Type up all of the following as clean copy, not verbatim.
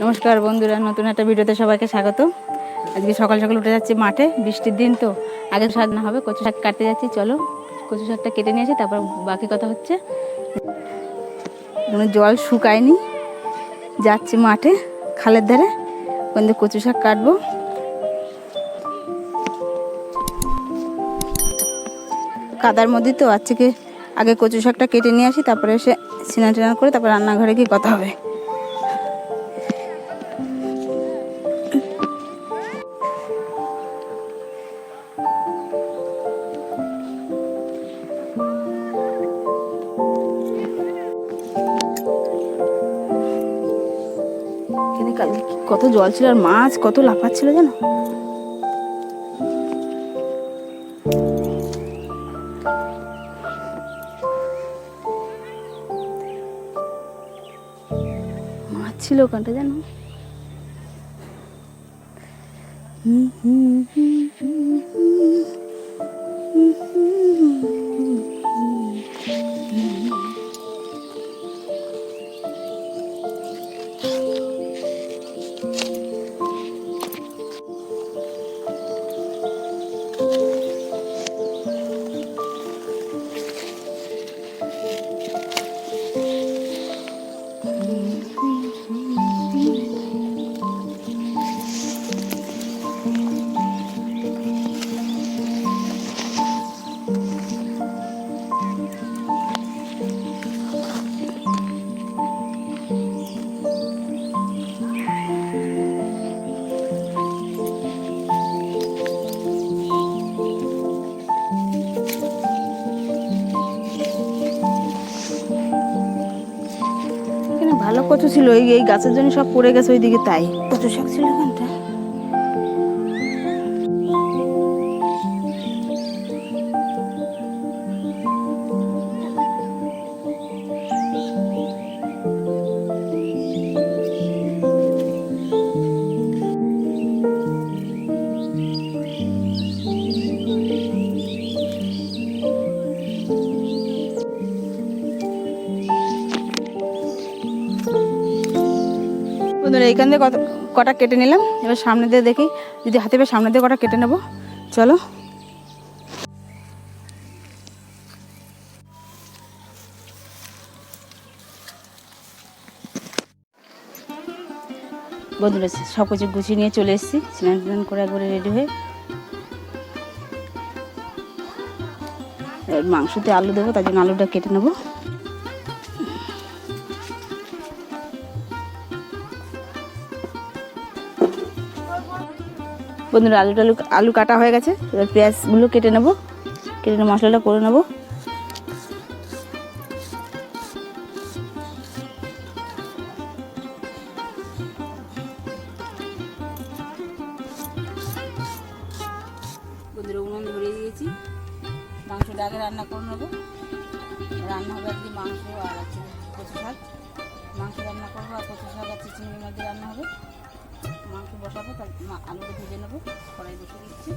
নমস্কার বন্ধুরা, নতুন একটা ভিডিওতে সবাইকে স্বাগত। আজকে সকাল সকাল উঠে যাচ্ছি মাঠে, বৃষ্টির দিন তো আগে শাক না হবে, কচু শাক কাটতে যাচ্ছি। চলো কচু শাকটা কেটে নিয়েছি, তারপর বাকি কথা হচ্ছে। জল শুকায়নি, যাচ্ছি মাঠে খালের ধারে, ওখানে কচু শাক কাটবো। কাদার মধ্যে তো আজকে আগে কচু শাকটা কেটে নিয়ে আসি, তারপরে এসে স্নান টান করে তারপর রান্নাঘরে গিয়ে কথা হবে। কালকে কত জল ছিল, আর মাছ কত লাফাচ্ছিল জানো। মাছ ছিল ওখানটা জানো। ভালো কচু ছিল, এই গাছের জন্য সব পড়ে গেছে ওইদিকে, তাই কচু শাক ছিল এখানটা। এইখান দিয়ে কটা কেটে নিলাম, এবার সামনে দিয়ে দেখি যদি হাতে পেয়ে সামনে দিয়ে কটা কেটে নেবো। চলো বন্ধুরা, সব কিছু গুছিয়ে নিয়ে চলে এসেছি, স্নান টান করে একবারে রেডি হয়ে। মাংসতে আলু দেবো, তার জন্য আলুটা কেটে নেবো। বন্ধুরা, আলু কাটা হয়ে গেছে, এবার পেঁয়াজগুলো কেটে নেবো, কেটে নিয়ে মশলাটা করে নেবো। বন্ধুরা, উনুন ধরিয়ে দিয়েছি, মাংসটা আগে রান্না করে নেবো। রান্না হবে আজকে মাংস আর আছে কচু শাক। মাংস রান্না করবো আর কচু শাক আছে চিংড়ি মাছ দিয়ে রান্না হবে। মাংস বসাবো, তার আলুটা ভেজে নেবো, কড়াই বসে দিচ্ছি।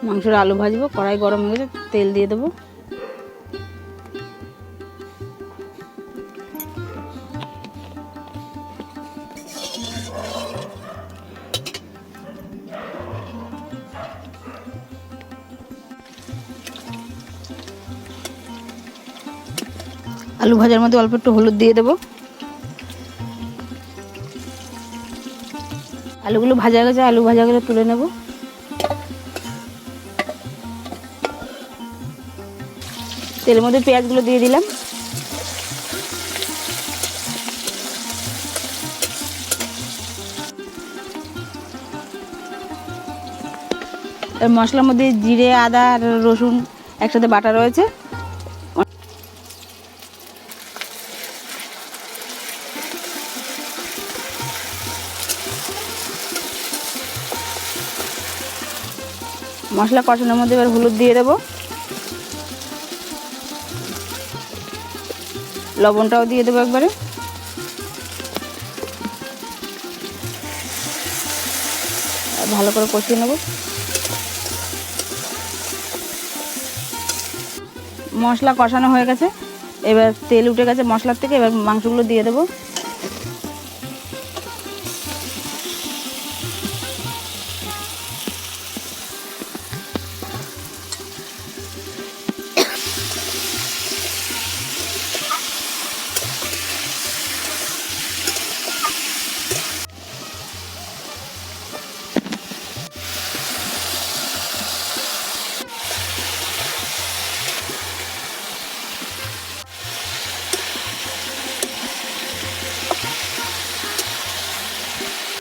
মাংসের আলু ভাজবো, কড়াই গরম হয়ে গেছে, তেল দিয়ে দেবো। আলু ভাজার মধ্যে অল্প একটু হলুদ দিয়ে দেবো। আলুগুলো ভাজা গেছে, আলু ভাজা গেলে তুলে নেব। তেলের মধ্যে পেঁয়াজগুলো দিয়ে দিলাম। এর মশলার মধ্যে জিরে, আদা আর রসুন একসাথে বাটা রয়েছে। মশলা কষানোর মধ্যে এবার হলুদ দিয়ে দেবো, লবণটাও দিয়ে দেবো একবারে। ভালো করে কষিয়ে নেব। মশলা কষানো হয়ে গেছে, এবার তেল উঠে গেছে মশলার থেকে। এবার মাংসগুলো দিয়ে দেবো।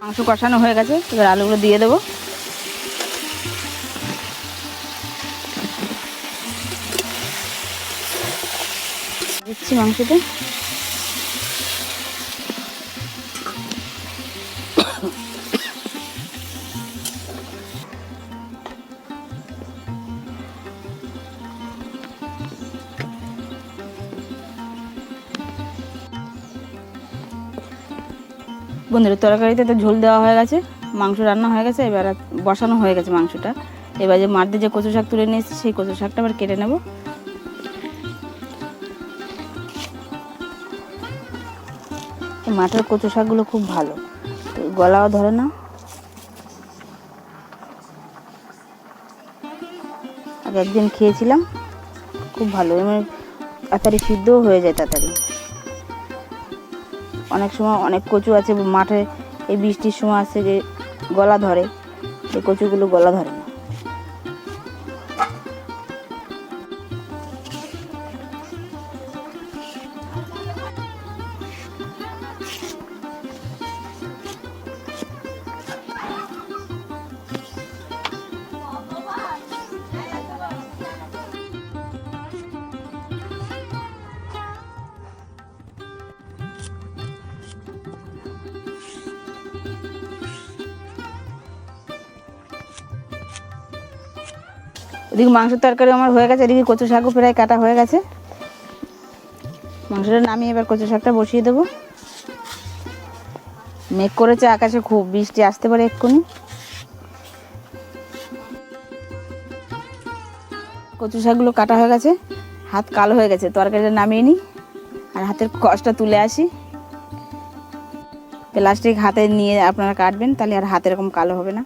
মাংস কষানো হয়ে গেছে, এবার আলুগুলো দিয়ে দেবো। দিচ্ছি মাংসতে। বন্ধুরা, তরকারিতে তো ঝোল দেওয়া হয়ে গেছে, মাংস রান্না হয়ে গেছে, এবার বসানো হয়ে গেছে মাংসটা। এবার যে মাঠ দিয়ে যে কচু শাক তুলে নিয়ে এসেছি, সেই কচু শাকটা আবার কেটে নেব। মাঠের কচু শাকগুলো খুব ভালো, গলাও ধরে না। আর একদিন খেয়েছিলাম, খুব ভালো, এমনি তাড়াতাড়ি সিদ্ধও হয়ে যায় তাড়াতাড়ি। অনেক সময় অনেক কচু আছে মাঠে, এই বৃষ্টির সময় আছে যে গলা ধরে, এই কচুগুলো গলা ধরে না। এদিকে মাংসের তরকারি আমার হয়ে গেছে, এদিকে কচু শাকও প্রায় কাটা হয়ে গেছে। মাংসটা নামিয়ে এবার কচু শাকটা বসিয়ে দেবো। মেঘ করেছে আকাশে, খুব বৃষ্টি আসতে পারে এক্ষুনি। কচু শাকগুলো কাটা হয়ে গেছে, হাত কালো হয়ে গেছে, তরকারিটা নামিয়ে নিই আর হাতের কষটা তুলে আসি। প্লাস্টিক হাতে নিয়ে আপনারা কাটবেন, তাহলে আর হাত এরকম কালো হবে না।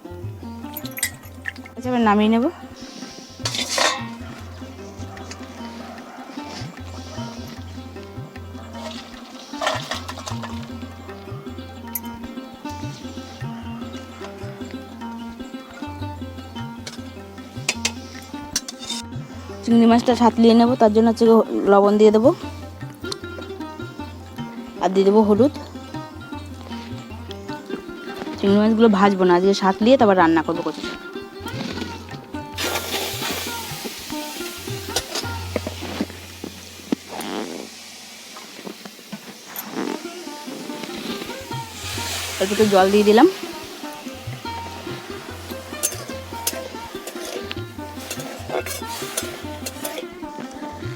আচ্ছা, এবার নামিয়ে নেব। চিংড়ি মাছটা সাঁতলিয়ে নেব, তার জন্য হচ্ছে লবণ দিয়ে দেবো আর দিয়ে দেবো হলুদ। চিংড়ি মাছগুলো ভাজবো না, আজকে সাঁতলিয়ে তারপর রান্না করবো কচু শাক। অল্প একটু জল দিয়ে দিলাম।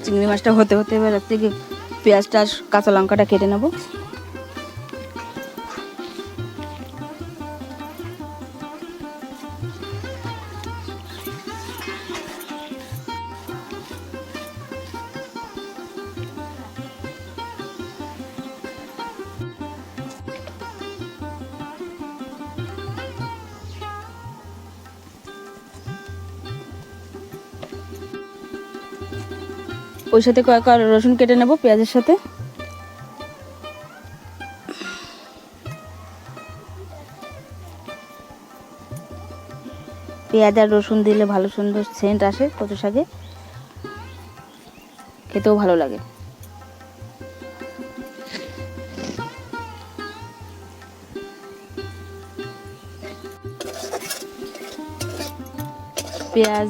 চিংড়ি মাছটা হতে হতে এবার থেকে পেঁয়াজটা কাঁচা লঙ্কাটা কেটে নেব। ওই সাথে কয়েক রসুন কেটে নেব পেঁয়াজের সাথে। পেঁয়াজ আর রসুন দিলে ভালো সুন্দর সেন্ট আসে কচু শাকে, খেতেও ভালো লাগে। পেঁয়াজ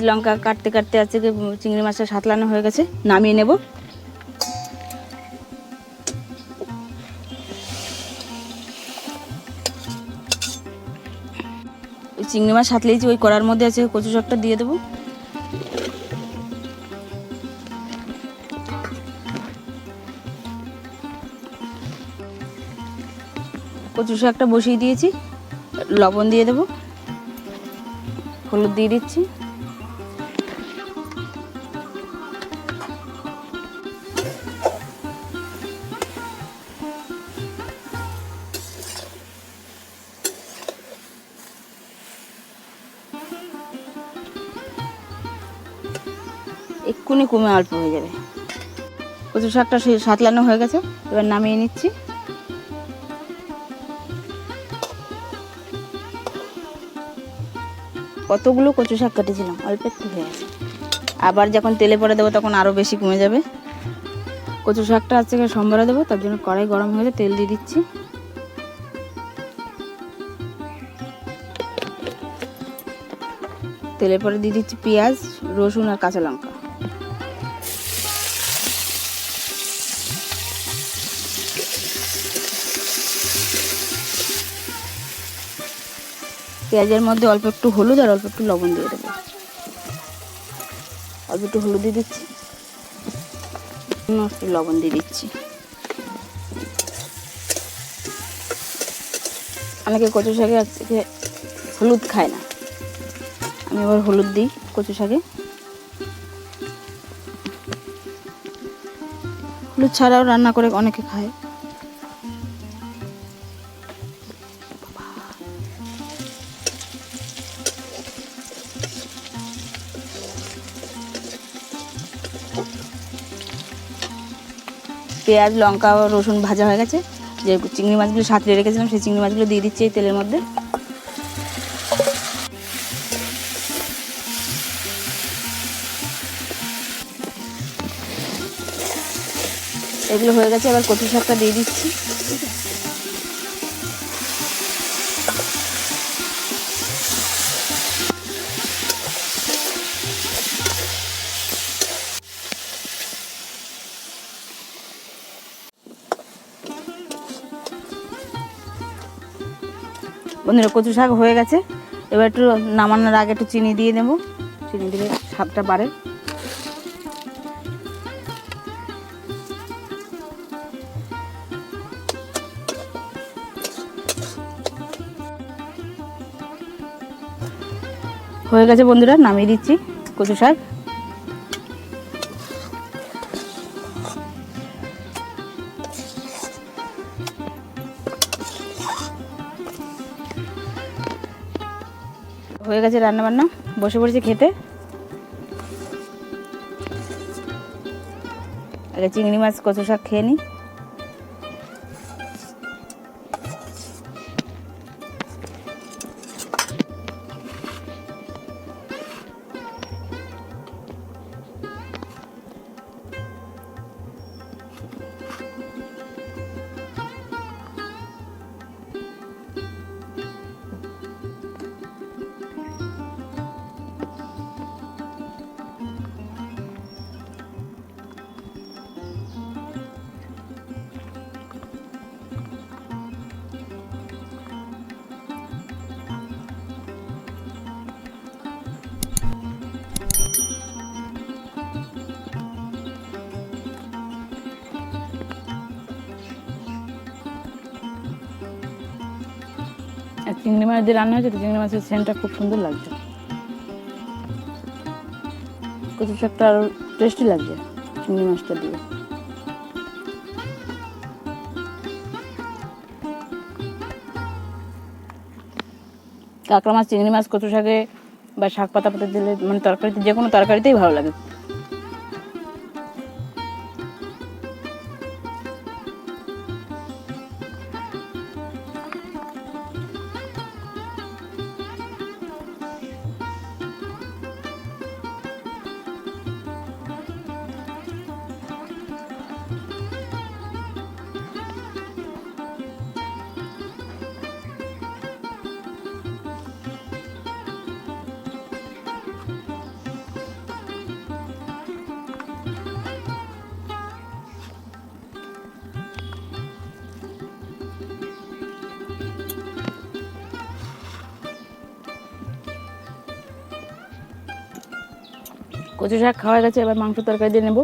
লঙ্কা কাটতে কাটতে আছে চিংড়ি মাছটা সাঁতলানো হয়ে গেছে, নামিয়ে নেব। ওই চিংড়ি মাছ সাঁতলিয়েছি, ওই কড়ার মধ্যে আছে কচু শাকটা দিয়ে দেবো। কচু শাকটা বসিয়ে দিয়েছি, লবণ দিয়ে দেবো, হলুদ দিয়ে দিচ্ছি। এক্ষুনি কমে অল্প হয়ে যাবে। কচু শাকটা সাতলানো হয়ে গেছে, এবার নামিয়ে নিচ্ছি। কতগুলো কচু শাক কেটেছিলাম, অল্প একটু হয়ে গেছে। আবার যখন তেলে পরে দেবো তখন আরও বেশি কমে যাবে। কচু শাকটা আজকে সম্বারে দেবো, তার জন্য কড়াই গরম হয়ে গেলে তেল দিয়ে দিচ্ছি। তেলের পরে দিয়ে দিচ্ছি পেঁয়াজ, রসুন আর কাঁচা লঙ্কা। পেঁয়াজের মধ্যে অল্প একটু হলুদ আর অল্প একটু লবণ দিয়ে দেবো। অল্প একটু হলুদ দিয়ে দিচ্ছি, একটু লবণ দিয়ে দিচ্ছি। অনেকে কচু শাকে আজকে হলুদ খায় না, আমি আবার হলুদ দিই কচু শাকে। হলুদ ছাড়াও রান্না করে অনেকে খায়। পেঁয়াজ, লঙ্কা, রসুন ভাজা হয়ে গেছে। যে চিংড়ি মাছগুলো সাঁতরে রেখেছিলাম সেই চিংড়ি মাছগুলো দিয়ে দিচ্ছি এই তেলের মধ্যে। এগুলো হয়ে গেছে, এবার কচু শাকটা দিয়ে দিচ্ছি। বন্ধুরা, কচু শাক হয়ে গেছে, এবার একটু নামানোর আগে একটু চিনি দিয়ে নেব। চিনি দিলে স্বাদটা বাড়ে। হয়ে গেছে বন্ধুরা, নামিয়ে দিচ্ছি কচু শাক। হয়ে গেছে রান্না বান্না, বসে পড়েছি খেতে। আগে চিংড়ি মাছ কচু শাক খেয়ে নিই। আর চিংড়ি মাছ দিয়ে রান্না হয়েছে তো চিংড়ি মাছের সেন্টটা খুব সুন্দর লাগছে। কচু শাকটা আরও টেস্টি লাগছে চিংড়ি মাছটা দিয়ে। কাঁকড়া মাছ, চিংড়ি মাছ কচু শাকে বা শাক পাতা পাতা দিলে মানে তরকারিতে, যে কোনো তরকারিতেই ভালো লাগে। কচু শাক খাওয়া গেছে, এবার মাংস তরকারি দিয়ে নেব।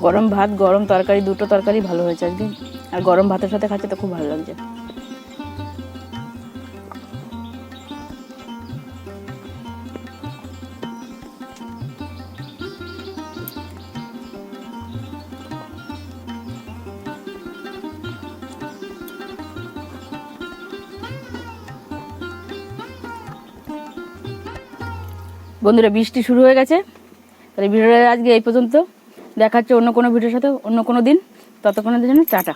গরম ভাত গরম তরকারি, দুটো তরকারি ভালো হয়েছে আজকে। আর গরম ভাতের সাথে খাচ্ছে তো খুব ভালো লাগছে। বন্ধুরা, বৃষ্টি শুরু হয়ে গেছে। তাহলে ভিডিওটা আজকে এই পর্যন্ত। দেখাচ্ছে অন্য কোনো ভিডিওর সাথে অন্য কোনো দিন। ততক্ষণের জন্য টাটা।